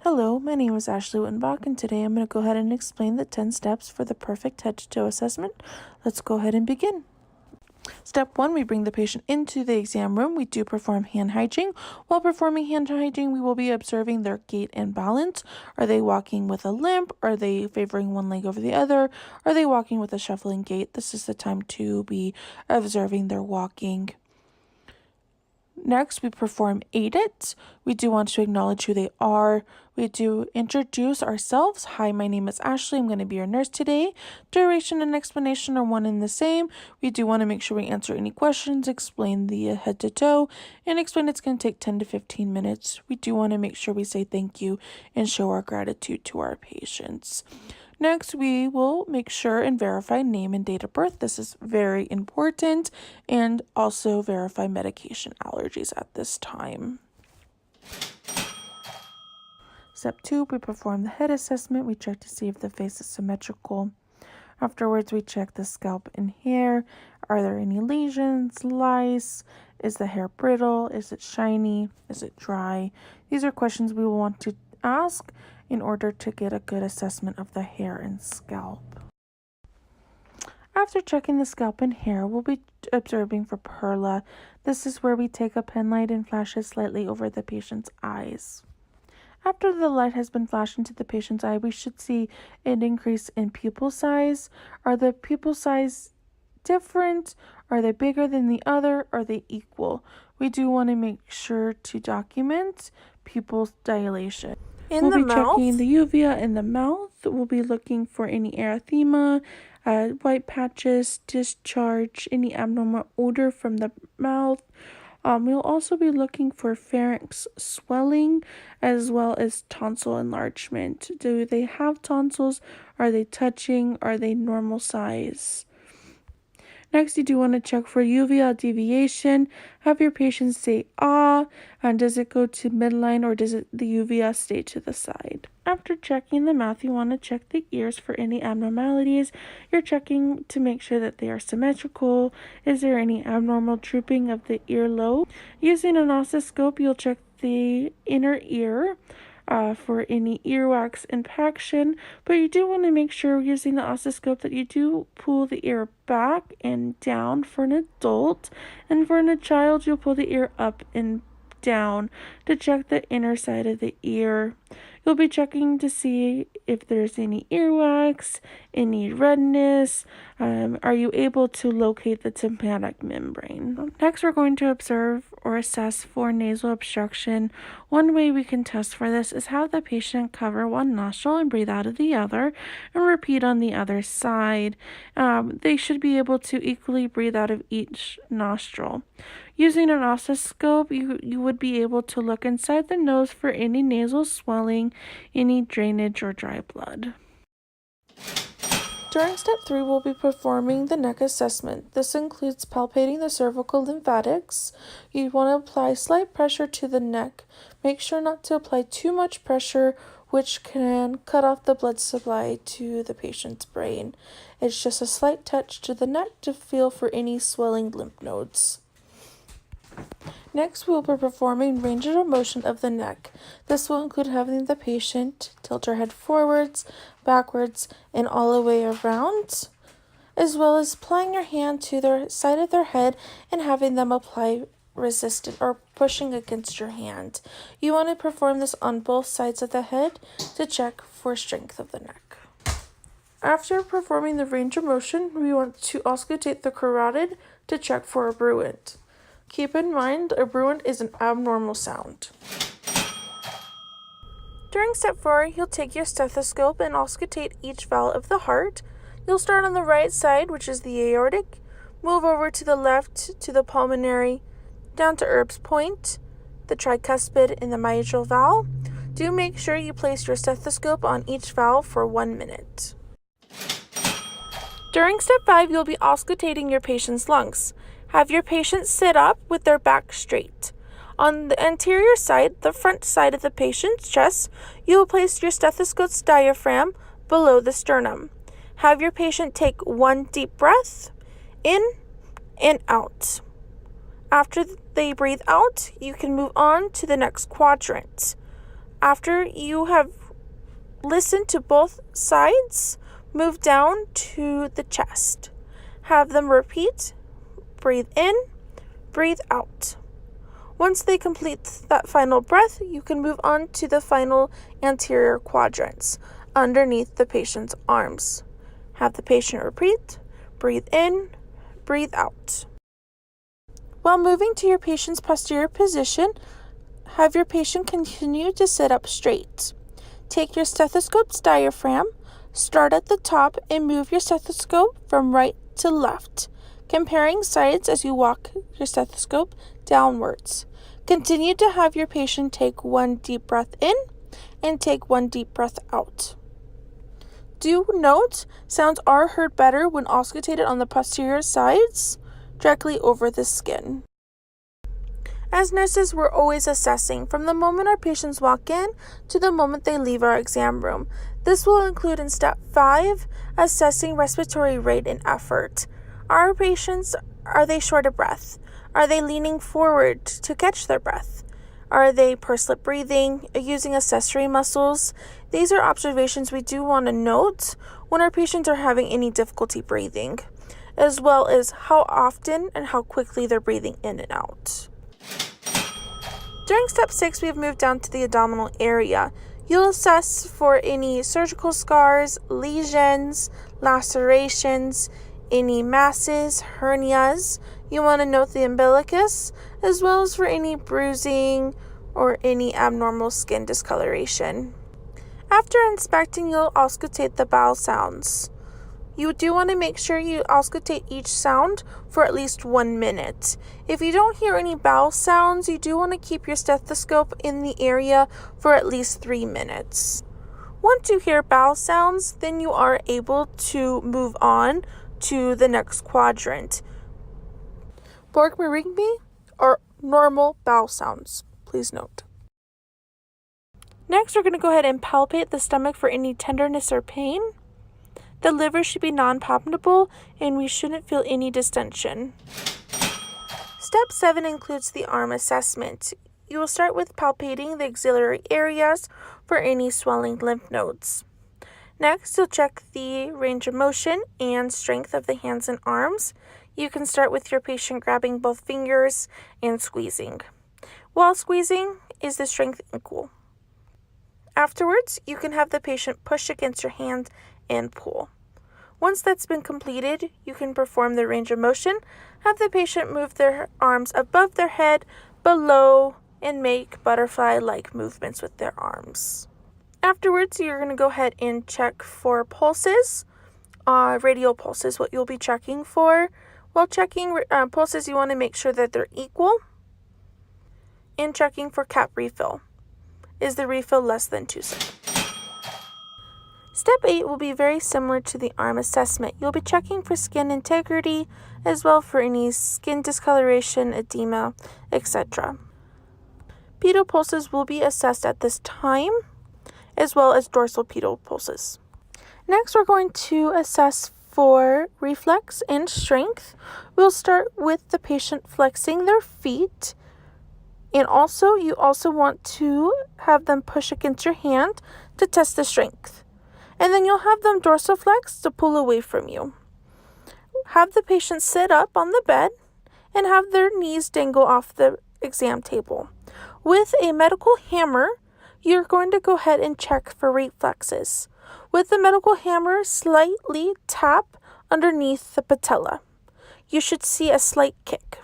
Hello, my name is Ashley Wittenbach, and today I'm going to go ahead and explain the 10 steps for the perfect head-to-toe assessment. Let's go ahead and begin. Step 1, we bring the patient into the exam room. We do perform hand hygiene. While performing hand hygiene, we will be observing their gait and balance. Are they walking with a limp? Are they favoring one leg over the other? Are they walking with a shuffling gait? This is the time to be observing their walking. Next, we perform AIDIT. We do want to acknowledge who they are. We do introduce ourselves. Hi, my name is Ashley. I'm going to be your nurse today. Duration and explanation are one and the same. We do want to make sure we answer any questions, explain the head to toe, and explain it's going to take 10 to 15 minutes. We do want to make sure we say thank you and show our gratitude to our patients. Next, we will make sure and verify name and date of birth. This is very important, and also verify medication allergies at this time. Step 2, we perform the head assessment. We check to see if the face is symmetrical. Afterwards, we check the scalp and hair. Are there any lesions, lice? Is the hair brittle? Is it shiny? Is it dry? These are questions we will want to ask in order to get a good assessment of the hair and scalp. After checking the scalp and hair, we'll be observing for perla. This is where we take a pen light and flash it slightly over the patient's eyes. After the light has been flashed into the patient's eye, we should see an increase in pupil size. Are the pupil size different? Are they bigger than the other? Are they equal? We do want to make sure to document pupil dilation. We'll be checking the uvea in the mouth. We'll be looking for any erythema, white patches, discharge, any abnormal odor from the mouth. We'll also be looking for pharynx swelling as well as tonsil enlargement. Do they have tonsils? Are they touching? Are they normal size? Next, you do want to check for uveal deviation. Have your patient say ah, and does it go to midline or does the uvea stay to the side? After checking the mouth, you want to check the ears for any abnormalities. You're checking to make sure that they are symmetrical. Is there any abnormal drooping of the earlobe? Using an otoscope, you'll check the inner ear for any earwax impaction, but you do want to make sure using the otoscope that you do pull the ear back and down for an adult, and for a child you'll pull the ear up and down to check the inner side of the ear. You'll be checking to see if there's any earwax, any redness. Are you able to locate the tympanic membrane? Next, we're going to observe or assess for nasal obstruction. One way we can test for this is have the patient cover one nostril and breathe out of the other, and repeat on the other side. They should be able to equally breathe out of each nostril. Using an otoscope, you would be able to look inside the nose for any nasal swelling, any drainage, or dry blood. During step 3, we'll be performing the neck assessment. This includes palpating the cervical lymphatics. You want to apply slight pressure to the neck. Make sure not to apply too much pressure, which can cut off the blood supply to the patient's brain. It's just a slight touch to the neck to feel for any swelling lymph nodes. Next, we will be performing range of motion of the neck. This will include having the patient tilt her head forwards, backwards, and all the way around, as well as applying your hand to the side of their head and having them apply resistance or pushing against your hand. You want to perform this on both sides of the head to check for strength of the neck. After performing the range of motion, we want to auscultate the carotid to check for a bruit. Keep in mind, a bruit is an abnormal sound. During step 4, you'll take your stethoscope and auscultate each valve of the heart. You'll start on the right side, which is the aortic, move over to the left to the pulmonary, down to Erb's point, the tricuspid, and the mitral valve. Do make sure you place your stethoscope on each valve for 1 minute. During step 5, you'll be auscultating your patient's lungs. Have your patient sit up with their back straight. On the anterior side, the front side of the patient's chest, you will place your stethoscope's diaphragm below the sternum. Have your patient take 1 deep breath in and out. After they breathe out, you can move on to the next quadrant. After you have listened to both sides, move down to the chest. Have them repeat, breathe in, breathe out. Once they complete that final breath, you can move on to the final anterior quadrants underneath the patient's arms. Have the patient repeat, breathe in, breathe out. While moving to your patient's posterior position, have your patient continue to sit up straight. Take your stethoscope's diaphragm, start at the top, and move your stethoscope from right to left, comparing sides as you walk your stethoscope downwards. Continue to have your patient take one deep breath in and take one deep breath out. Do note, sounds are heard better when auscultated on the posterior sides, directly over the skin. As nurses, we're always assessing from the moment our patients walk in to the moment they leave our exam room. This will include in step 5, assessing respiratory rate and effort. Are patients, are they short of breath? Are they leaning forward to catch their breath? Are they pursed lip breathing, using accessory muscles? These are observations we do want to note when our patients are having any difficulty breathing, as well as how often and how quickly they're breathing in and out. During step 6, we have moved down to the abdominal area. You'll assess for any surgical scars, lesions, lacerations, any masses, hernias. You want to note the umbilicus, as well as for any bruising or any abnormal skin discoloration. After inspecting, you'll auscultate the bowel sounds. You do want to make sure you auscultate each sound for at least 1 minute. If you don't hear any bowel sounds, you do want to keep your stethoscope in the area for at least 3 minutes. Once you hear bowel sounds, then you are able to move on to the next quadrant. Borg-Meringby are normal bowel sounds, please note. Next, we're going to go ahead and palpate the stomach for any tenderness or pain. The liver should be non-palpable, and we shouldn't feel any distension. Step 7 includes the arm assessment. You will start with palpating the axillary areas for any swelling lymph nodes. Next, you'll check the range of motion and strength of the hands and arms. You can start with your patient grabbing both fingers and squeezing. While squeezing, is the strength equal? Afterwards, you can have the patient push against your hand and pull. Once that's been completed, you can perform the range of motion. Have the patient move their arms above their head, below, and make butterfly-like movements with their arms. Afterwards, you're going to go ahead and check for pulses. Radial pulses, what you'll be checking for. While checking pulses, you want to make sure that they're equal. And checking for cap refill. Is the refill less than 2 seconds? Step 8 will be very similar to the arm assessment. You'll be checking for skin integrity, as well for any skin discoloration, edema, etc. Pedal pulses will be assessed at this time, as well as dorsal pedal pulses. Next, we're going to assess for reflex and strength. We'll start with the patient flexing their feet, and you also want to have them push against your hand to test the strength. And then you'll have them dorsiflex to pull away from you. Have the patient sit up on the bed and have their knees dangle off the exam table. With a medical hammer, you're going to go ahead and check for reflexes. With the medical hammer, slightly tap underneath the patella. You should see a slight kick.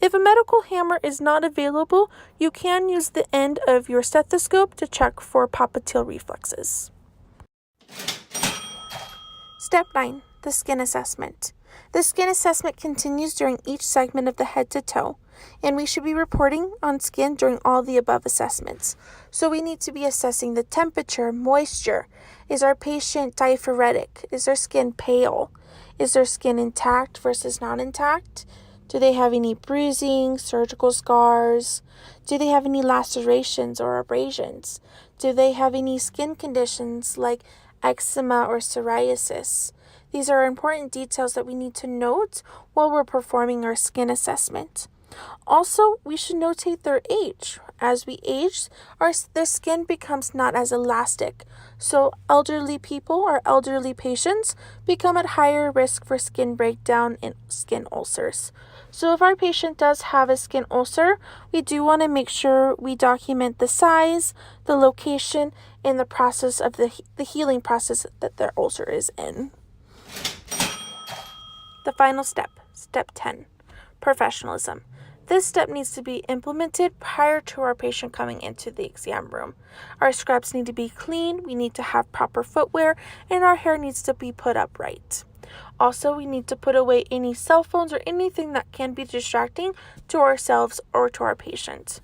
If a medical hammer is not available, you can use the end of your stethoscope to check for popliteal reflexes. Step 9, the skin assessment. The skin assessment continues during each segment of the head to toe, and we should be reporting on skin during all the above assessments. So we need to be assessing the temperature, moisture. Is our patient diaphoretic? Is their skin pale? Is their skin intact versus not intact? Do they have any bruising, surgical scars? Do they have any lacerations or abrasions? Do they have any skin conditions like eczema or psoriasis? These are important details that we need to note while we're performing our skin assessment. Also, we should notate their age. as we age, the skin becomes not as elastic. So elderly people or elderly patients become at higher risk for skin breakdown and skin ulcers. So if our patient does have a skin ulcer, we do want to make sure we document the size, the location, and the process of the healing process that their ulcer is in. The final step, step 10, professionalism. This step needs to be implemented prior to our patient coming into the exam room. Our scrubs need to be clean, we need to have proper footwear, and our hair needs to be put up right. Also, we need to put away any cell phones or anything that can be distracting to ourselves or to our patient.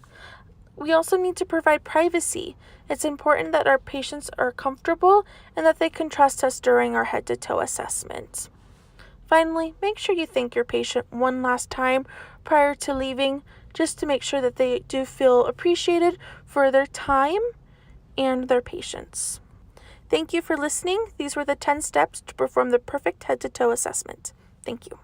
We also need to provide privacy. It's important that our patients are comfortable and that they can trust us during our head-to-toe assessment. Finally, make sure you thank your patient one last time prior to leaving, just to make sure that they do feel appreciated for their time and their patience. Thank you for listening. These were the 10 steps to perform the perfect head-to-toe assessment. Thank you.